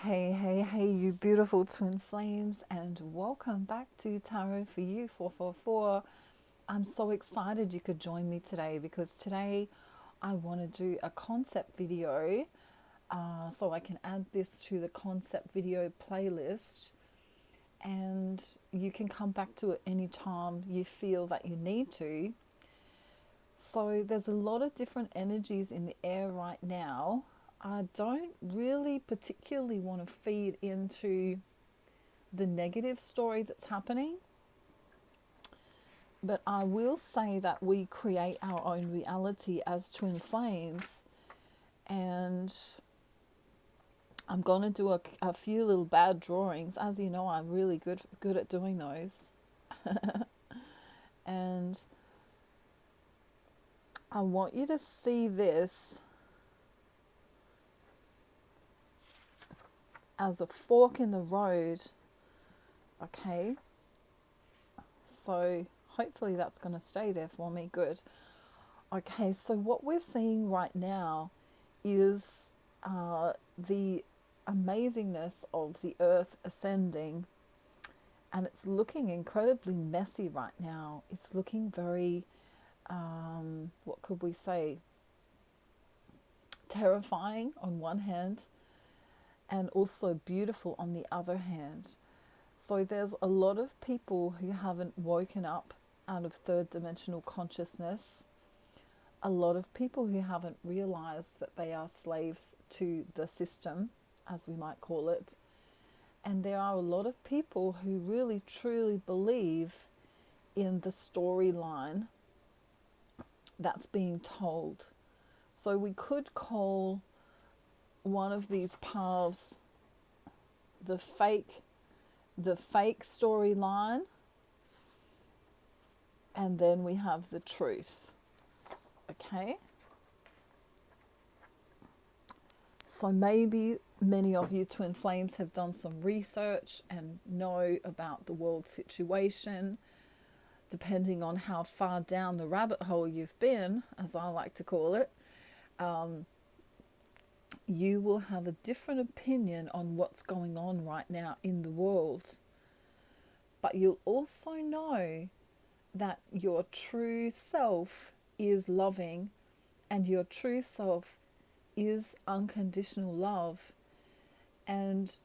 Hey, you beautiful twin flames, and welcome back to Tarot for You 444. I'm so excited you could join me today because today I want to do a concept video so I can add this to the concept video playlist, and you can come back to it anytime you feel that you need to. So there's a lot of different energies in the air right now. I don't really particularly want to feed into the negative story that's happening, but I will say that we create our own reality as twin flames, and I'm going to do a few little bad drawings. As you know, I'm really good at doing those. And I want you to see this as a fork in the road. Okay, so hopefully that's going to stay there for me. Good. Okay, so what we're seeing right now is the amazingness of the earth ascending, and it's looking incredibly messy right now. It's looking very, what could we say, terrifying on one hand, and also beautiful on the other hand. So there's a lot of people who haven't woken up out of third dimensional consciousness, a lot of people who haven't realized that they are slaves to the system, as we might call it. And there are a lot of people who really truly believe in the storyline that's being told. So we could call one of these paths the fake storyline, and then we have the truth. Okay? So maybe many of you twin flames have done some research and know about the world situation. Depending on how far down the rabbit hole you've been, as I like to call it, you will have a different opinion on what's going on right now in the world. But you'll also know that your true self is loving, and your true self is unconditional love. And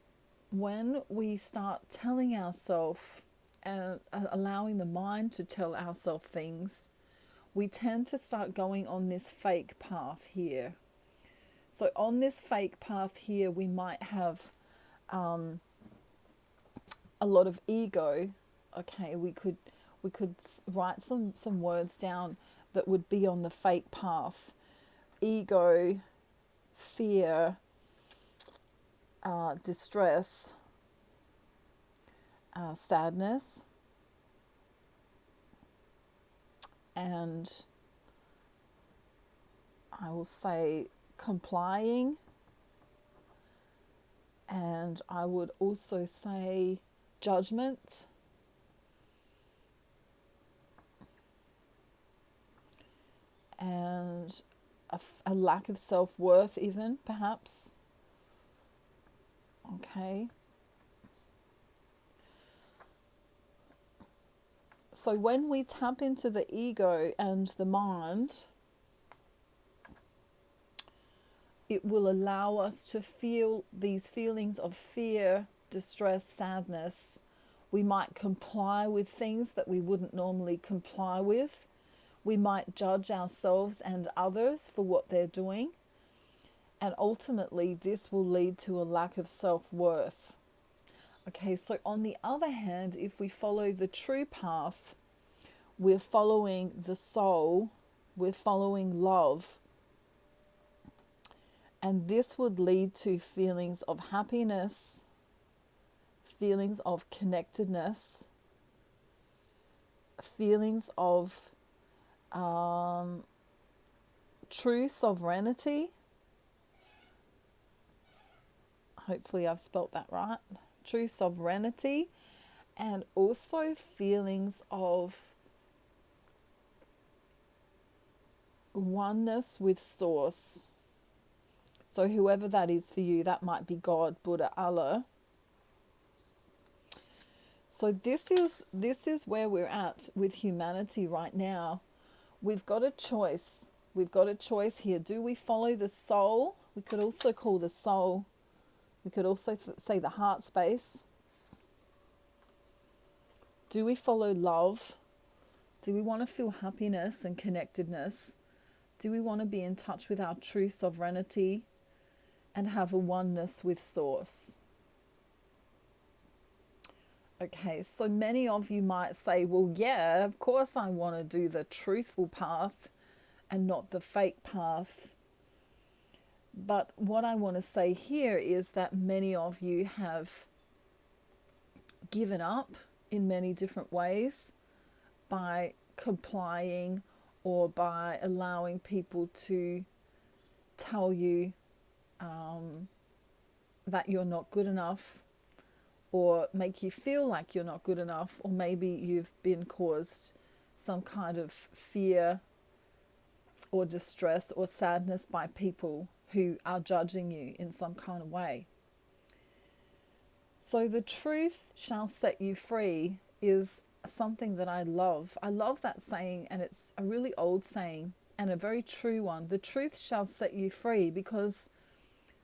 when we start telling ourselves and allowing the mind to tell ourselves things, we tend to start going on this fake path here. So on this fake path here, we might have a lot of ego. Okay, we could write some words down that would be on the fake path: ego, fear, distress, sadness, and I will say complying, and I would also say judgment, and a lack of self-worth, even perhaps. Okay, so when we tap into the ego and the mind, it will allow us to feel these feelings of fear, distress, sadness. We might comply with things that we wouldn't normally comply with. We might judge ourselves and others for what they're doing. And ultimately, this will lead to a lack of self-worth. Okay, so on the other hand, if we follow the true path, we're following the soul, we're following love. And this would lead to feelings of happiness, feelings of connectedness, feelings of true sovereignty. Hopefully I've spelt that right. True sovereignty, and also feelings of oneness with source. So whoever that is for you, that might be God, Buddha, Allah. So this is where we're at with humanity right now. We've got a choice. We've got a choice here. Do we follow the soul? We could also call the soul. We could also say the heart space. Do we follow love? Do we want to feel happiness and connectedness? Do we want to be in touch with our true sovereignty and have a oneness with Source? Okay, so many of you might say, well, yeah, of course I want to do the truthful path and not the fake path. But what I want to say here is that many of you have given up in many different ways by complying or by allowing people to tell you that you're not good enough, or make you feel like you're not good enough, or maybe you've been caused some kind of fear or distress or sadness by people who are judging you in some kind of way. So the truth shall set you free is something that I love. I love that saying, and it's a really old saying and a very true one. The truth shall set you free, because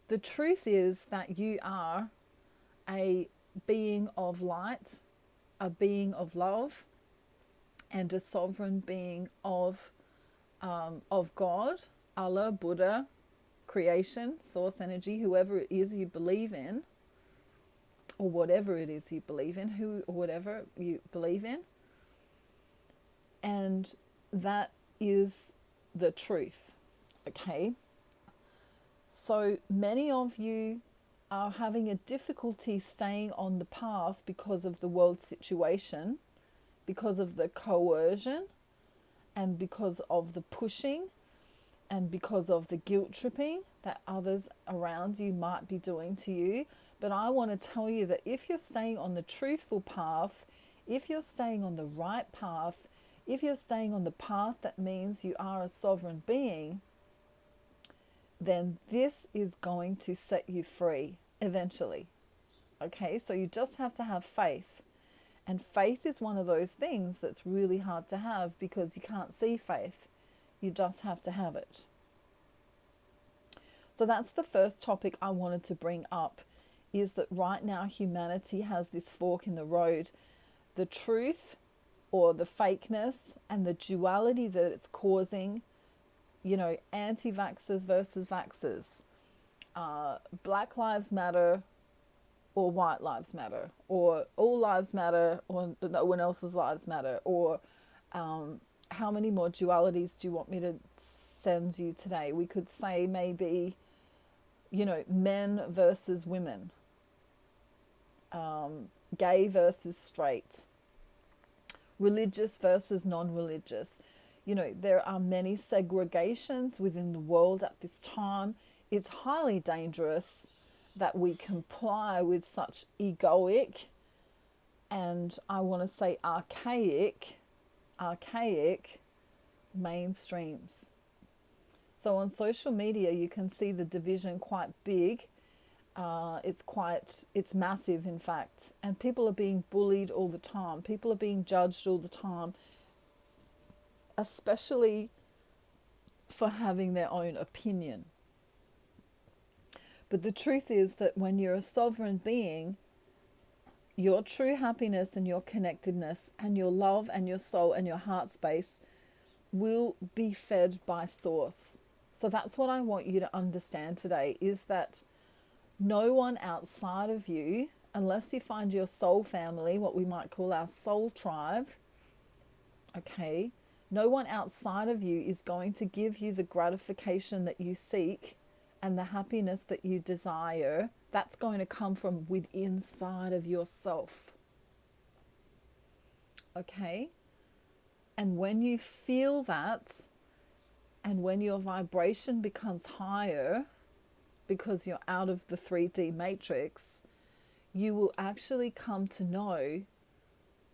the truth is that you are a being of light, a being of love, and a sovereign being of God, Allah, Buddha, creation, source energy, whoever it is you believe in, or whatever it is you believe in, who or whatever you believe in. And that is the truth. Okay? So many of you are having a difficulty staying on the path because of the world situation, because of the coercion, and because of the pushing, and because of the guilt tripping that others around you might be doing to you. But I want to tell you that if you're staying on the truthful path, if you're staying on the right path, if you're staying on the path that means you are a sovereign being, then this is going to set you free eventually. Okay, so you just have to have faith. And faith is one of those things that's really hard to have, because you can't see faith. You just have to have it. So that's the first topic I wanted to bring up, is that right now humanity has this fork in the road. The truth or the fakeness and the duality that it's causing, you know, anti-vaxxers versus vaxxers, Black Lives Matter or White Lives Matter, or all lives matter or no one else's lives matter, or how many more dualities do you want me to send you today? We could say maybe, you know, men versus women, gay versus straight, religious versus non-religious. You know, there are many segregations within the world at this time. It's highly dangerous that we comply with such egoic and, I want to say, archaic mainstreams. So on social media you can see the division quite big. It's massive, in fact, and people are being bullied all the time. People are being judged all the time, especially for having their own opinion. But the truth is that when you're a sovereign being, your true happiness and your connectedness and your love and your soul and your heart space will be fed by Source. So that's what I want you to understand today, is that no one outside of you, unless you find your soul family, what we might call our soul tribe, okay, no one outside of you is going to give you the gratification that you seek and the happiness that you desire. That's going to come from within inside of yourself. Okay? And when you feel that, and when your vibration becomes higher, because you're out of the 3D matrix, you will actually come to know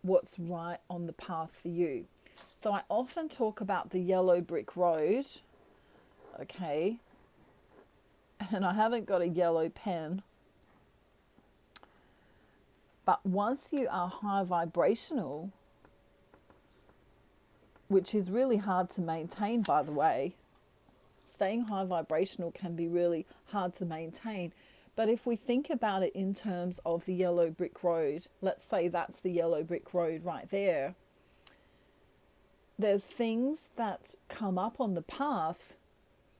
what's right on the path for you. So I often talk about the yellow brick road, okay? and I haven't got a yellow pen, but once you are high vibrational, which is really hard to maintain, by the way, staying high vibrational can be really hard to maintain. But if we think about it in terms of the yellow brick road, let's say that's the yellow brick road right there. There's things that come up on the path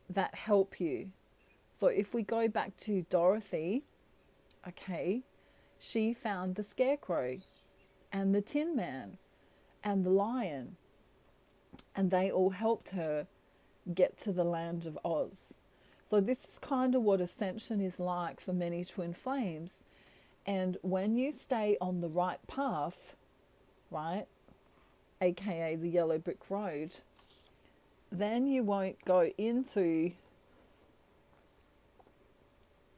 that help you. So if we go back to Dorothy, okay, she found the scarecrow and the tin man and the lion, and they all helped her get to the land of Oz. So this is kind of what ascension is like for many twin flames. And when you stay on the right path, right, aka the yellow brick road, then you won't go into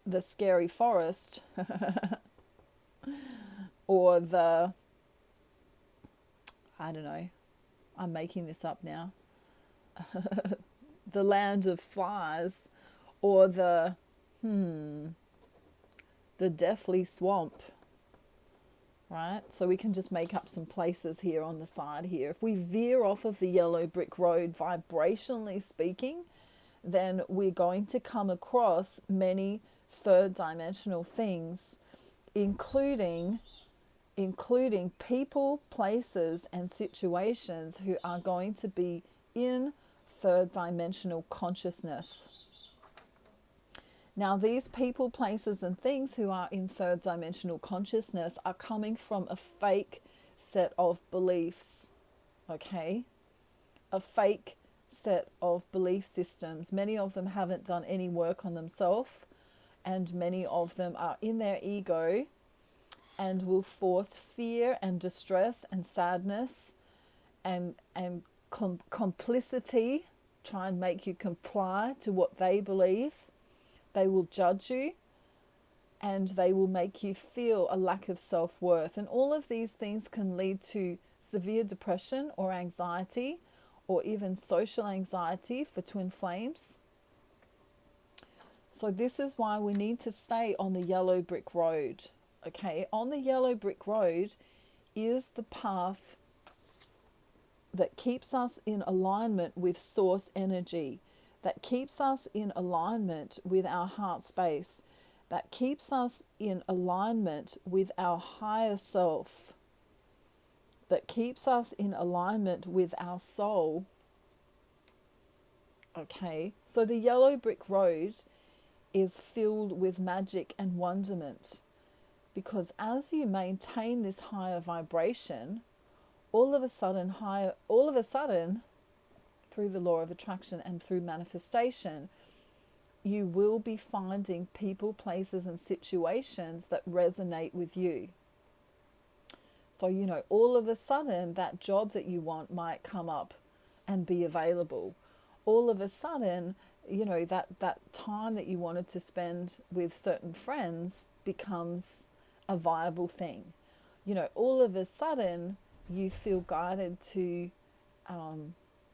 the scary forest or the, I don't know, I'm making this up now, the land of flies, or the deathly swamp, right? So we can just make up some places here on the side here. If we veer off of the yellow brick road, vibrationally speaking, then we're going to come across many third dimensional things, including people, places, and situations who are going to be in third dimensional consciousness. Now, these people, places, and things who are in third dimensional consciousness are coming from a fake set of beliefs, okay? A fake set of belief systems. Many of them haven't done any work on themselves, and many of them are in their ego and will force fear and distress and sadness and complicity, try and make you comply to what they believe. They will judge you, and they will make you feel a lack of self-worth. And all of these things can lead to severe depression or anxiety, or even social anxiety for twin flames. So this is why we need to stay on the yellow brick road. Okay, on the yellow brick road is the path that keeps us in alignment with source energy, that keeps us in alignment with our heart space, that keeps us in alignment with our higher self, that keeps us in alignment with our soul. Okay, so the yellow brick road is filled with magic and wonderment, because as you maintain this higher vibration, all of a sudden, through the law of attraction and through manifestation, you will be finding people, places, and situations that resonate with you. So, you know, all of a sudden, that job that you want might come up and be available. All of a sudden, you know, that time that you wanted to spend with certain friends becomes a viable thing. You know, all of a sudden, you feel guided to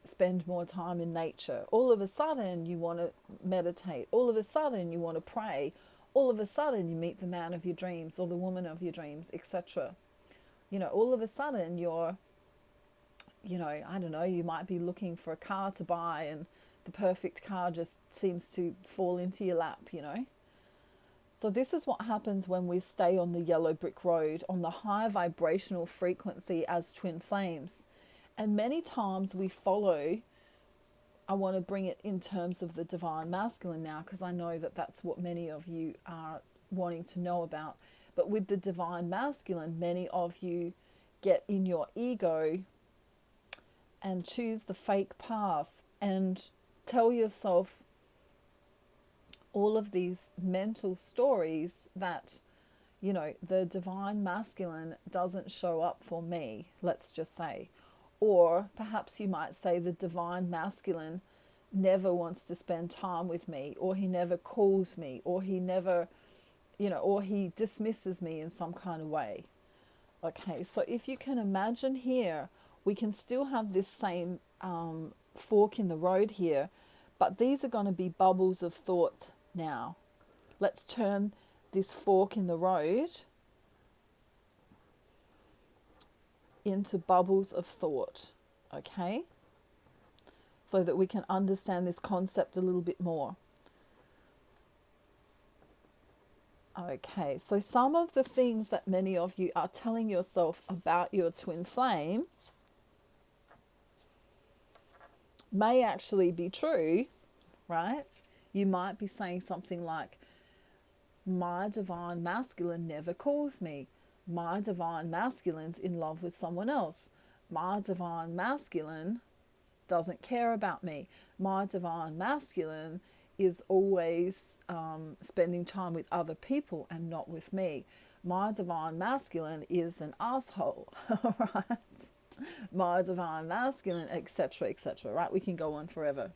spend more time in nature. All of a sudden you want to meditate. All of a sudden you want to pray. All of a sudden you meet the man of your dreams or the woman of your dreams, etc. You know, all of a sudden you're, you know, I don't know, you might be looking for a car to buy and the perfect car just seems to fall into your lap, you know. So this is what happens when we stay on the yellow brick road, on the high vibrational frequency as twin flames. And many times we follow, I want to bring it in terms of the divine masculine now, because I know that that's what many of you are wanting to know about. But with the divine masculine, many of you get in your ego and choose the fake path and tell yourself all of these mental stories that, you know, the divine masculine doesn't show up for me, let's just say. Or perhaps you might say the divine masculine never wants to spend time with me, or he never calls me, or he never, you know, or he dismisses me in some kind of way. Okay, so if you can imagine here, we can still have this same fork in the road here, but these are going to be bubbles of thought now. Let's turn this fork in the road into bubbles of thought, okay? So that we can understand this concept a little bit more. Okay, so some of the things that many of you are telling yourself about your twin flame may actually be true, right? You might be saying something like, my divine masculine never calls me. My divine masculine's in love with someone else. My divine masculine doesn't care about me. My divine masculine is always spending time with other people and not with me. My divine masculine is an asshole, right? My divine masculine, etc., right? We can go on forever.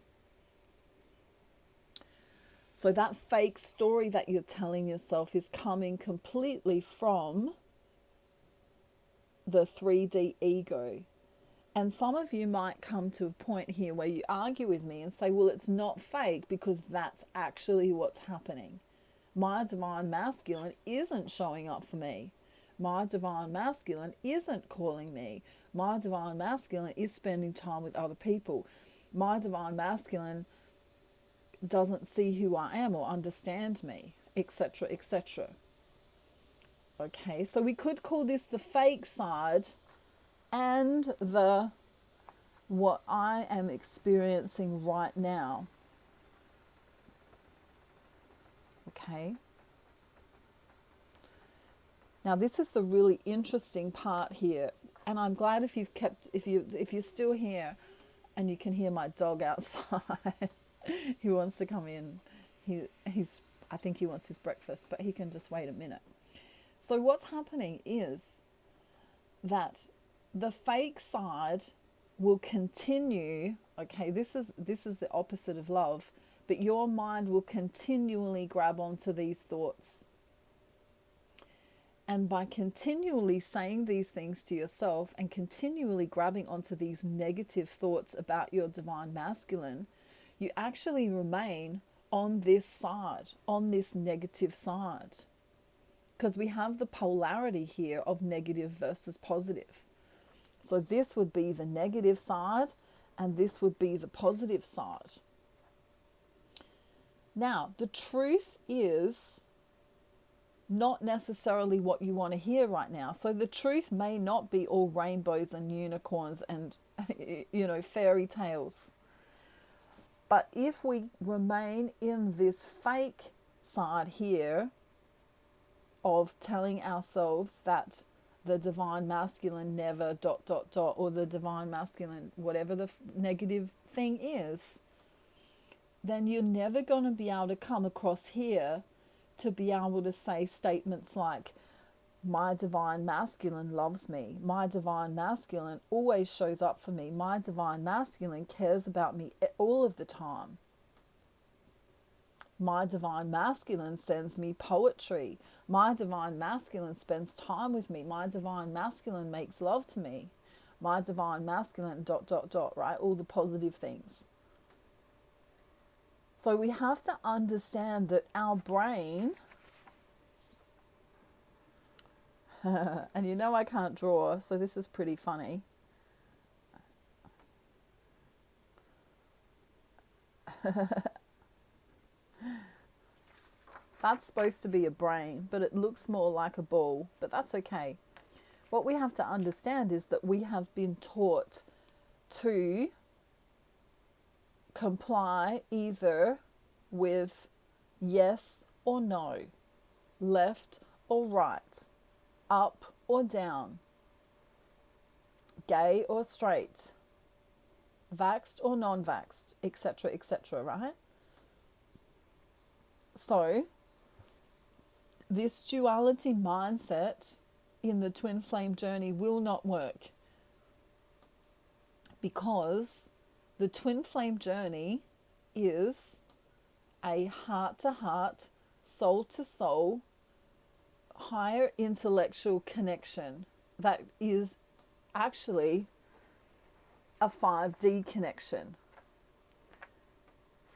So that fake story that you're telling yourself is coming completely from the 3D ego. And some of you might come to a point here where you argue with me and say, well, it's not fake because that's actually what's happening. My divine masculine isn't showing up for me. My divine masculine isn't calling me. My divine masculine is spending time with other people. My divine masculine doesn't see who I am or understand me, etc., etc. Okay, so we could call this the fake side and the what I am experiencing right now. Okay. Now this is the really interesting part here, and I'm glad if you're still here, and you can hear my dog outside. He wants to come in. I think he wants his breakfast, but he can just wait a minute. So what's happening is that the fake side will continue. Okay, this is the opposite of love, but your mind will continually grab onto these thoughts. And by continually saying these things to yourself and continually grabbing onto these negative thoughts about your divine masculine, you actually remain on this side, on this negative side. Because we have the polarity here of negative versus positive. So this would be the negative side and this would be the positive side. Now, the truth is not necessarily what you want to hear right now. So the truth may not be all rainbows and unicorns and, fairy tales. But if we remain in this fake side here of telling ourselves that the divine masculine never ... or the divine masculine, whatever the negative thing is, then you're never going to be able to come across here to be able to say statements like, my divine masculine loves me. My divine masculine always shows up for me. My divine masculine cares about me all of the time. My divine masculine sends me poetry. My divine masculine spends time with me. My divine masculine makes love to me. My divine masculine ... right? All the positive things. So we have to understand that our brain, and you know I can't draw, so this is pretty funny. That's supposed to be a brain, but it looks more like a ball, but that's okay. What we have to understand is that we have been taught to comply either with yes or no, left or right, up or down, gay or straight, vaxxed or non-vaxxed, etc., right? So this duality mindset in the twin flame journey will not work, because the twin flame journey is a heart-to-heart, soul-to-soul, higher intellectual connection that is actually a 5D connection.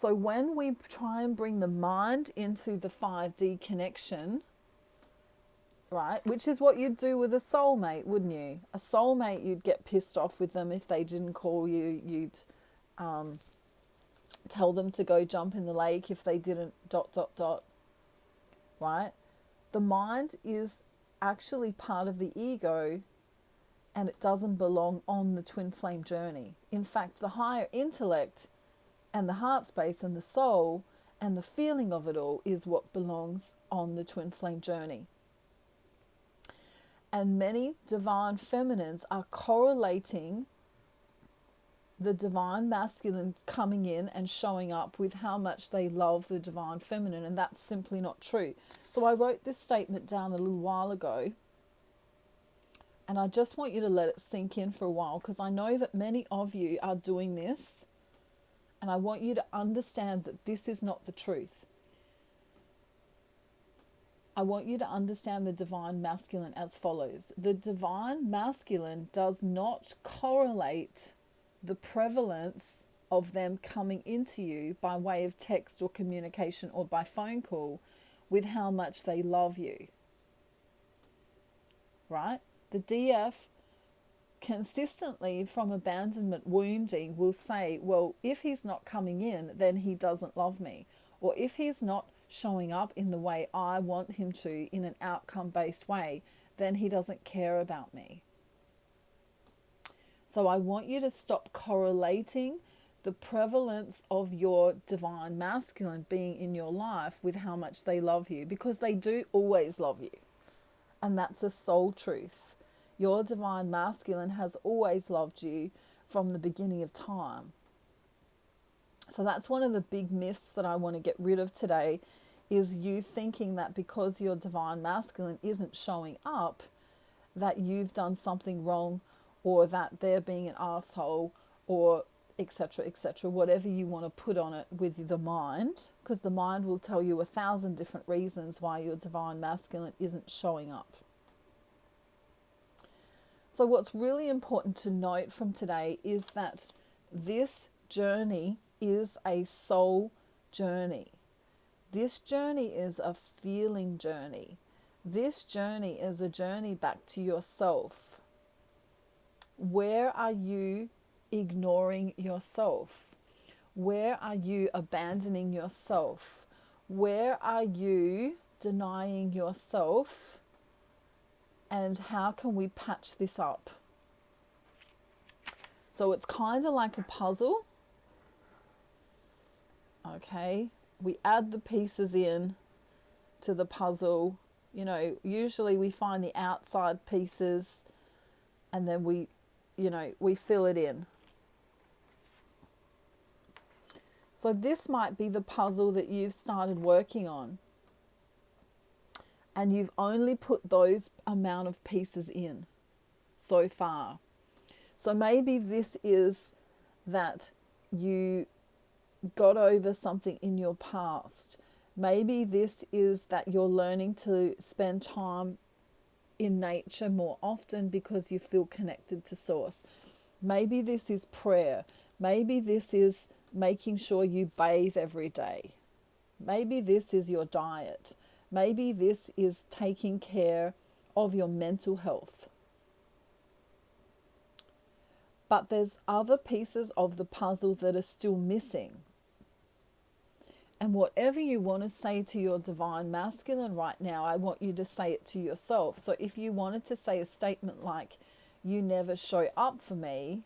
So when we try and bring the mind into the 5D connection, right, which is what you'd do with a soulmate, wouldn't you? A soulmate, you'd get pissed off with them if they didn't call you. You'd tell them to go jump in the lake if they didn't ... right? The mind is actually part of the ego, and it doesn't belong on the twin flame journey. In fact, the higher intellect and the heart space and the soul and the feeling of it all is what belongs on the twin flame journey. And many divine feminines are correlating the divine masculine coming in and showing up with how much they love the divine feminine, and that's simply not true. So I wrote this statement down a little while ago, and I just want you to let it sink in for a while, because I know that many of you are doing this, and I want you to understand that this is not the truth. I want you to understand the divine masculine as follows. The divine masculine does not correlate the prevalence of them coming into you by way of text or communication or by phone call with how much they love you. Right? The DF consistently from abandonment wounding will say, well, if he's not coming in, then he doesn't love me. Or if he's not showing up in the way I want him to, in an outcome-based way, then he doesn't care about me. So I want you to stop correlating the prevalence of your divine masculine being in your life with how much they love you, because they do always love you. And that's a soul truth. Your divine masculine has always loved you from the beginning of time. So that's one of the big myths that I want to get rid of today, is you thinking that because your divine masculine isn't showing up, that you've done something wrong, or that they're being an asshole, or etc., etc., whatever you want to put on it with the mind, because the mind will tell you 1,000 different reasons why your divine masculine isn't showing up. So what's really important to note from today is that this journey is a soul journey. This journey is a feeling journey. This journey is a journey back to yourself. Where are you ignoring yourself? Where are you abandoning yourself? Where are you denying yourself? And how can we patch this up? So it's kind of like a puzzle. Okay, we add the pieces in to the puzzle. You know, usually we find the outside pieces and then we fill it in. So this might be the puzzle that you've started working on, and you've only put those amount of pieces in so far. So maybe this is that you got over something in your past. Maybe this is that you're learning to spend time in nature more often because you feel connected to source. Maybe this is prayer. Maybe this is making sure you bathe every day. Maybe this is your diet. Maybe this is taking care of your mental health. But there's other pieces of the puzzle that are still missing. And whatever you want to say to your divine masculine right now, I want you to say it to yourself. So if you wanted to say a statement like, you never show up for me,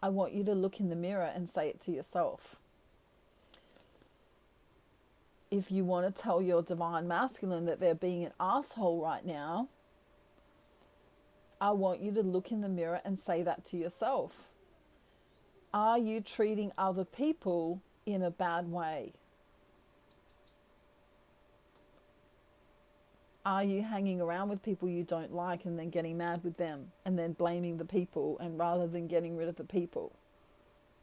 I want you to look in the mirror and say it to yourself. If you want to tell your divine masculine that they're being an asshole right now, I want you to look in the mirror and say that to yourself. Are you treating other people in a bad way? Are you hanging around with people you don't like and then getting mad with them and then blaming the people, and rather than getting rid of the people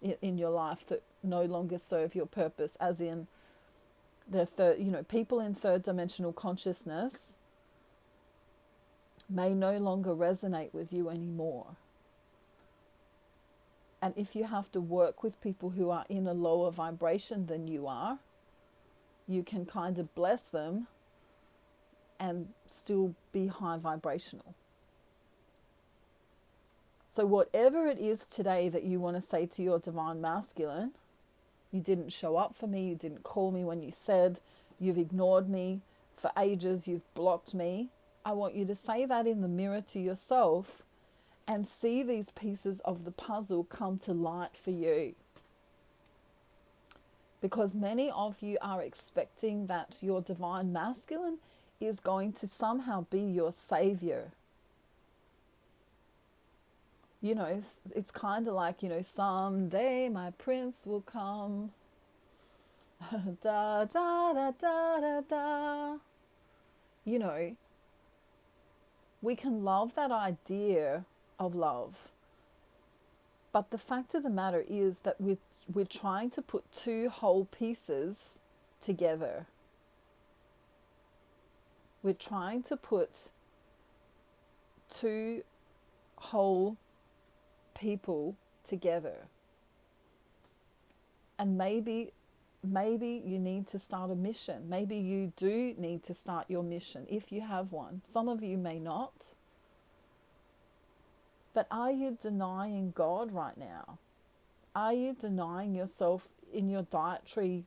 in your life that no longer serve your purpose, as in the people in third dimensional consciousness may no longer resonate with you anymore. And if you have to work with people who are in a lower vibration than you are, you can kind of bless them and still be high vibrational. So whatever it is today that you want to say to your divine masculine, you didn't show up for me, you didn't call me when you said, you've ignored me for ages, you've blocked me. I want you to say that in the mirror to yourself and see these pieces of the puzzle come to light for you. Because many of you are expecting that your divine masculine is going to somehow be your savior. You know, it's kind of like, you know, someday my prince will come. Da, da, da, da, da, da. You know, we can love that idea of love. But the fact of the matter is that we're trying to put two whole pieces together. We're trying to put two whole people together. And maybe you need to start a mission. Maybe you do need to start your mission if you have one. Some of you may not. But are you denying God right now? Are you denying yourself in your dietary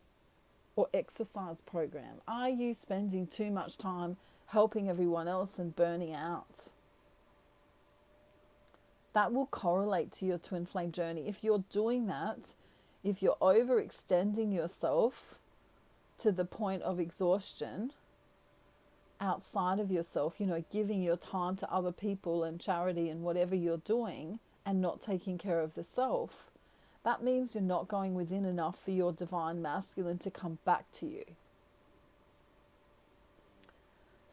or exercise program? Are you spending too much time helping everyone else and burning out? That will correlate to your twin flame journey. If you're doing that, if you're overextending yourself to the point of exhaustion outside of yourself, you know, giving your time to other people and charity and whatever you're doing and not taking care of the self, that means you're not going within enough for your divine masculine to come back to you.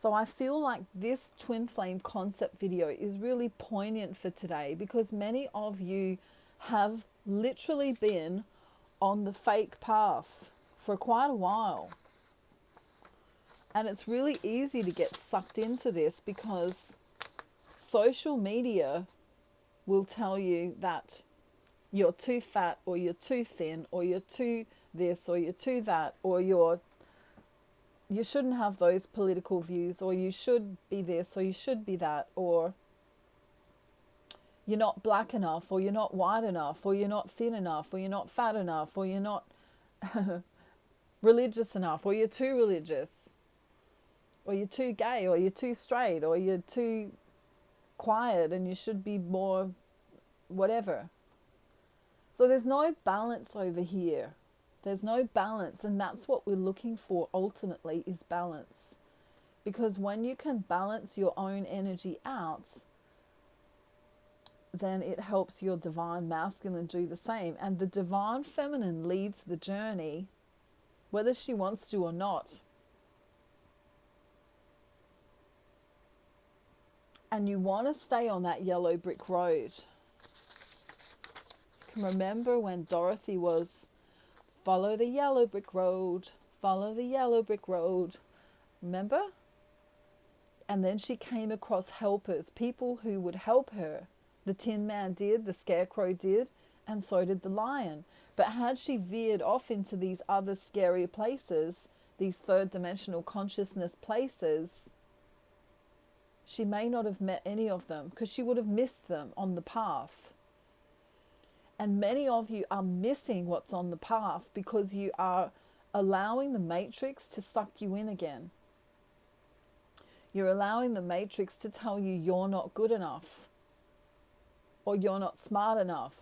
So I feel like this twin flame concept video is really poignant for today because many of you have literally been on the fake path for quite a while. And it's really easy to get sucked into this because social media will tell you that you're too fat or you're too thin or you're too this or you're too that or you shouldn't have those political views or you should be this or you should be that or you're not black enough or you're not white enough or you're not thin enough or you're not fat enough or you're not religious enough or you're too religious or you're too gay or you're too straight or you're too quiet and you should be more whatever. So there's no balance over here. There's no balance, and that's what we're looking for ultimately is balance. Because when you can balance your own energy out, then it helps your divine masculine do the same. And the divine feminine leads the journey, whether she wants to or not. And you want to stay on that yellow brick road. You can remember when Dorothy was, follow the yellow brick road, follow the yellow brick road. Remember? And then she came across helpers, people who would help her. The Tin Man did, the Scarecrow did, and so did the Lion. But had she veered off into these other scary places, these third dimensional consciousness places, she may not have met any of them because she would have missed them on the path. And many of you are missing what's on the path because you are allowing the matrix to suck you in again. You're allowing the matrix to tell you you're not good enough, or you're not smart enough,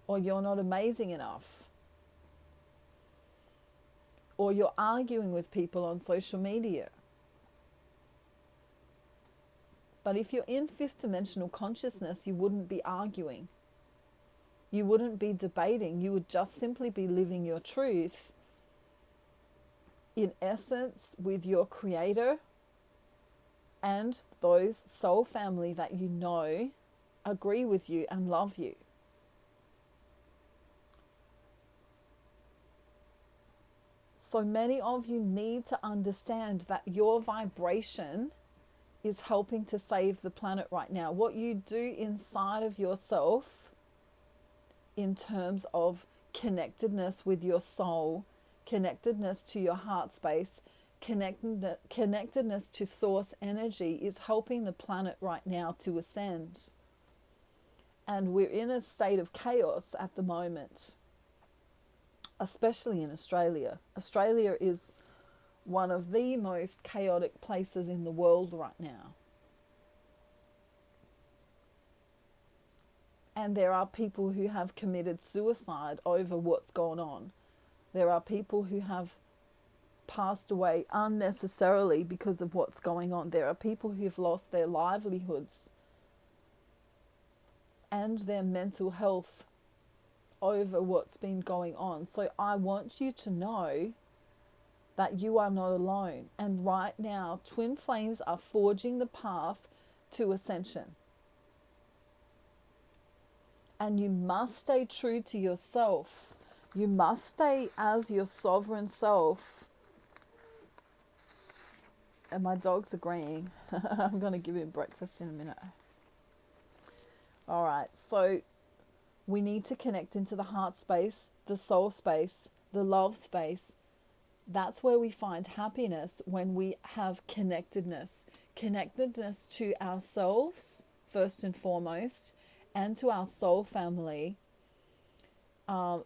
or you're not amazing enough, or you're arguing with people on social media. But if you're in fifth dimensional consciousness, you wouldn't be arguing. You wouldn't be debating. You would just simply be living your truth in essence with your creator and those soul family that you know agree with you and love you. So many of you need to understand that your vibration is helping to save the planet right now. What you do inside of yourself in terms of connectedness with your soul, connectedness to your heart space, connectedness to source energy is helping the planet right now to ascend. And we're in a state of chaos at the moment, especially in Australia. Australia is one of the most chaotic places in the world right now. And there are people who have committed suicide over what's gone on. There are people who have passed away unnecessarily because of what's going on. There are people who've lost their livelihoods and their mental health over what's been going on. So I want you to know that you are not alone. And right now, twin flames are forging the path to ascension. And you must stay true to yourself. You must stay as your sovereign self. And my dog's agreeing. I'm going to give him breakfast in a minute. All right, so we need to connect into the heart space, the soul space, the love space. That's where we find happiness, when we have connectedness. Connectedness to ourselves, first and foremost, and to our soul family.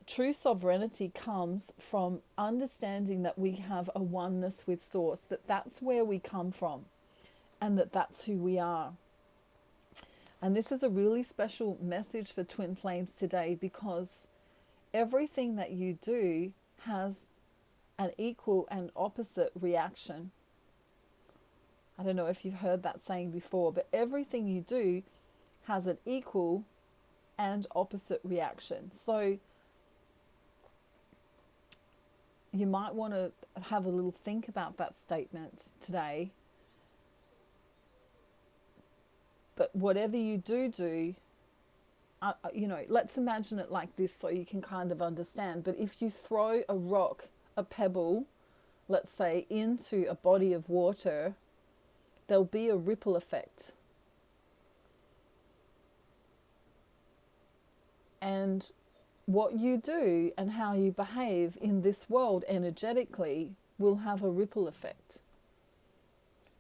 True sovereignty comes from understanding that we have a oneness with Source, that's where we come from, and that's who we are. And this is a really special message for twin flames today, because everything that you do has an equal and opposite reaction. I don't know if you've heard that saying before, but everything you do has an equal and opposite reaction. So you might want to have a little think about that statement today. But whatever you do, let's imagine it like this so you can kind of understand. But if you throw a rock, a pebble, let's say, into a body of water, there'll be a ripple effect. And what you do and how you behave in this world energetically will have a ripple effect.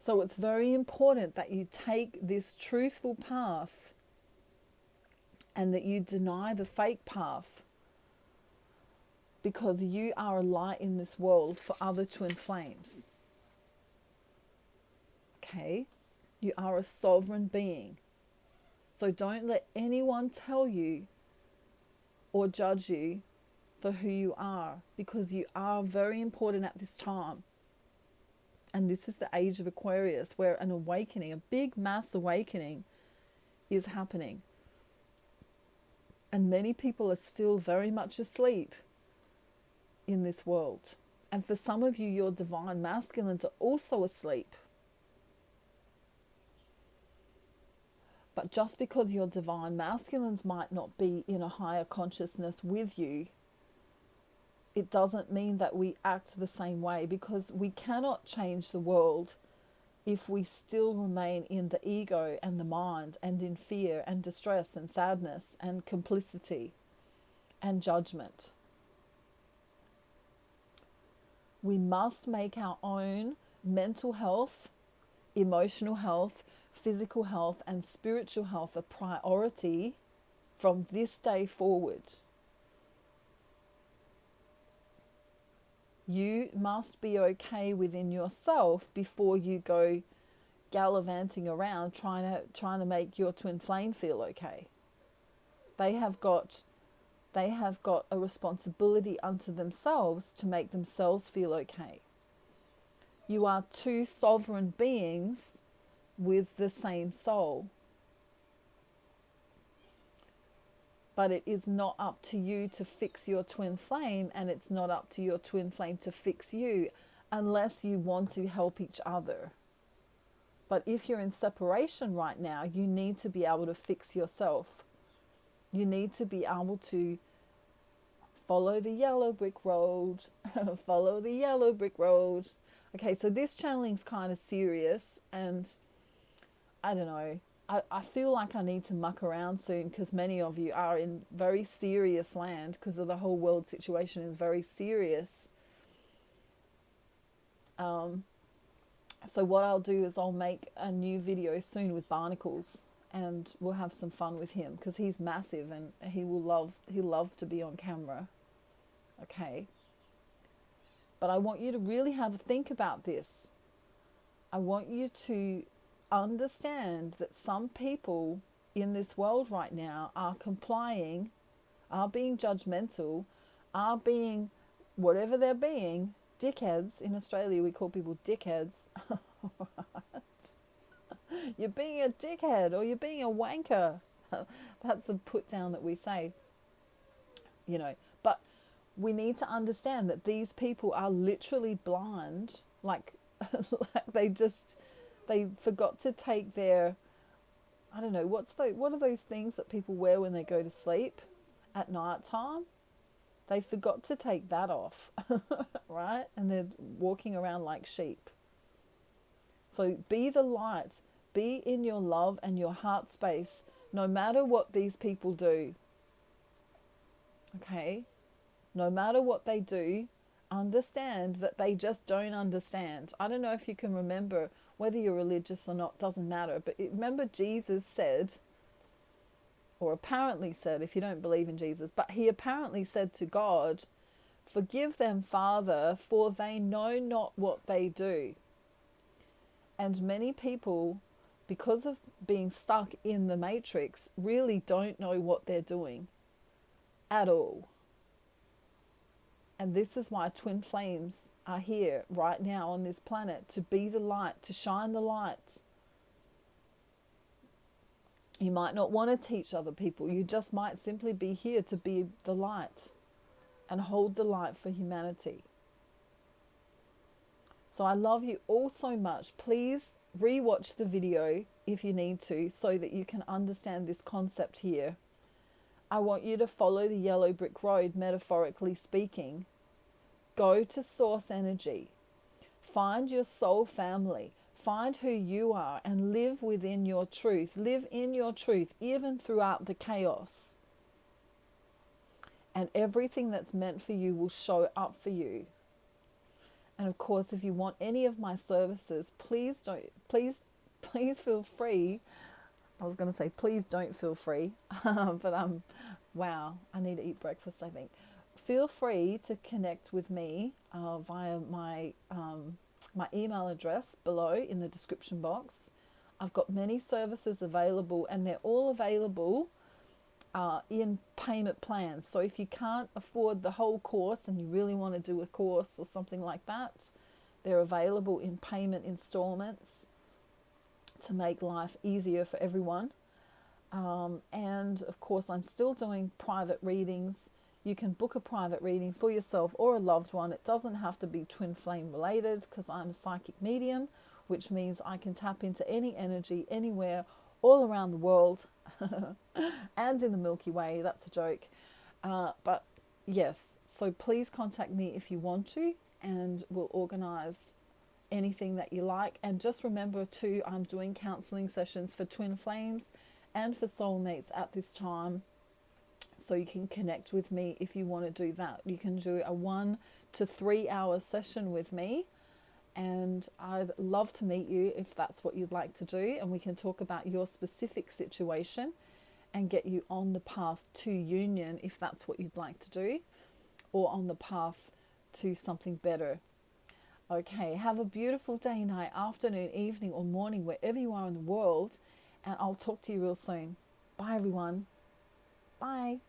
So it's very important that you take this truthful path and that you deny the fake path, because you are a light in this world for other twin flames. Okay? You are a sovereign being. So don't let anyone tell you or judge you for who you are, because you are very important at this time. And this is the age of Aquarius, where an awakening, a big mass awakening, is happening. And many people are still very much asleep in this world. And for some of you, your divine masculines are also asleep. But just because your divine masculines might not be in a higher consciousness with you, it doesn't mean that we act the same way, because we cannot change the world if we still remain in the ego and the mind, and in fear and distress and sadness and complicity and judgment. We must make our own mental health, emotional health, physical health and spiritual health a priority from this day forward. You must be okay within yourself before you go gallivanting around trying to make your twin flame feel okay. They have got a responsibility unto themselves to make themselves feel okay. You are two sovereign beings with the same soul. But it is not up to you to fix your twin flame, and it's not up to your twin flame to fix you, unless you want to help each other. But if you're in separation right now, you need to be able to fix yourself. You need to be able to follow the yellow brick road, follow the yellow brick road. Okay, so this channeling's kind of serious, and I don't know. I feel like I need to muck around soon because many of you are in very serious land because of the whole world situation is very serious. Um, so what I'll do is I'll make a new video soon with Barnacles, and we'll have some fun with him because he's massive and he'll love to be on camera. Okay. But I want you to really have a think about this. I want you to understand that some people in this world right now are complying, are being judgmental, are being whatever they're being, dickheads. In Australia we call people dickheads. You're being a dickhead or you're being a wanker. That's a put down that we say, you know. But we need to understand that these people are literally blind, like, like they forgot to take their, I don't know, what are those things that people wear when they go to sleep at night time? They forgot to take that off, right? And they're walking around like sheep. So be the light, be in your love and your heart space, no matter what these people do. Okay? No matter what they do, understand that they just don't understand. I don't know if you can remember, whether you're religious or not, doesn't matter. But remember Jesus said, or apparently said, if you don't believe in Jesus, but he apparently said to God, "Forgive them, Father, for they know not what they do." And many people, because of being stuck in the matrix, really don't know what they're doing at all. And this is why twin flames are here right now on this planet, to be the light, to shine the light. You might not want to teach other people. You just might simply be here to be the light and hold the light for humanity. So I love you all so much. Please rewatch the video if you need to so that you can understand this concept here. I want you to follow the yellow brick road, metaphorically speaking. Go to source energy. Find your soul family. Find who you are and live within your truth. Live in your truth, even throughout the chaos. And everything that's meant for you will show up for you. And of course, if you want any of my services, please feel free. I was going to say, please don't feel free. But wow, I need to eat breakfast, I think. Feel free to connect with me via my email address below in the description box. I've got many services available, and they're all available in payment plans. So if you can't afford the whole course and you really want to do a course or something like that, they're available in payment installments to make life easier for everyone. And of course, I'm still doing private readings. You can book a private reading for yourself or a loved one. It doesn't have to be twin flame related, because I'm a psychic medium, which means I can tap into any energy anywhere, all around the world, and in the Milky Way. That's a joke. But yes, so please contact me if you want to, and we'll organize anything that you like. And just remember too, I'm doing counseling sessions for twin flames and for soulmates at this time. So you can connect with me if you want to do that. You can do a 1 to 3 hour session with me, and I'd love to meet you if that's what you'd like to do, and we can talk about your specific situation and get you on the path to union if that's what you'd like to do, or on the path to something better. Okay, have a beautiful day, night, afternoon, evening, or morning, wherever you are in the world, and I'll talk to you real soon. Bye everyone. Bye.